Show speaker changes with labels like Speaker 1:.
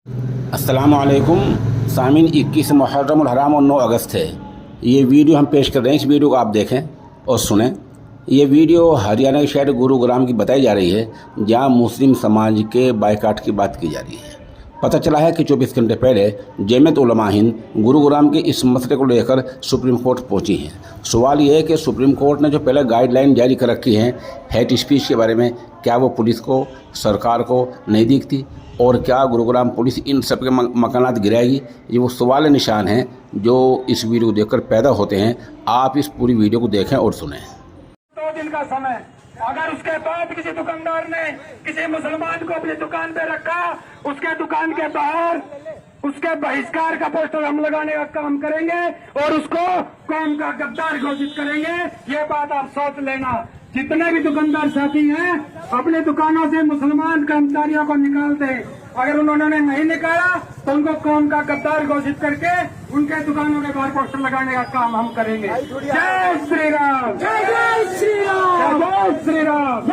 Speaker 1: अस्सलाम वालेकुम सामीन। 21 मुहर्रम और हराम और 9 अगस्त है। ये वीडियो हम पेश कर रहे हैं। इस वीडियो को आप देखें और सुनें। ये वीडियो हरियाणा के शहर गुरुग्राम की बताई जा रही है, जहां मुस्लिम समाज के बायकाट की बात की जा रही है। पता चला है कि 24 घंटे पहले जमीयत उलमा हिंद गुरुग्राम के इस मसले को लेकर सुप्रीम कोर्ट पहुंची है। सवाल ये है कि सुप्रीम कोर्ट ने जो पहले गाइडलाइन जारी कर रखी है हेट स्पीच के बारे में, क्या वो पुलिस को, सरकार को नहीं दिखती? और क्या गुरुग्राम पुलिस इन सब के मकानात गिराएगी? ये वो सवाल निशान हैं जो इस वीडियो को देखकर पैदा होते हैं। आप इस पूरी वीडियो को देखें और सुनें।
Speaker 2: 2 दिन का समय, अगर उसके बाद किसी दुकानदार ने किसी मुसलमान को अपनी दुकान पे रखा, उसके दुकान के बाहर उसके बहिष्कार का पोस्टर हम लगाने का काम करेंगे और उसको कौम का गद्दार घोषित करेंगे। ये बात आप सोच लेना। जितने भी दुकानदार साथी हैं, अपने दुकानों से मुसलमान कर्मचारियों को निकाल दे। अगर उन्होंने नहीं निकाला तो उनको कौम का गद्दार घोषित करके उनके दुकानों के बाहर पोस्टर लगाने का काम हम करेंगे। जय श्री राम, जय श्री राम, जय श्री राम।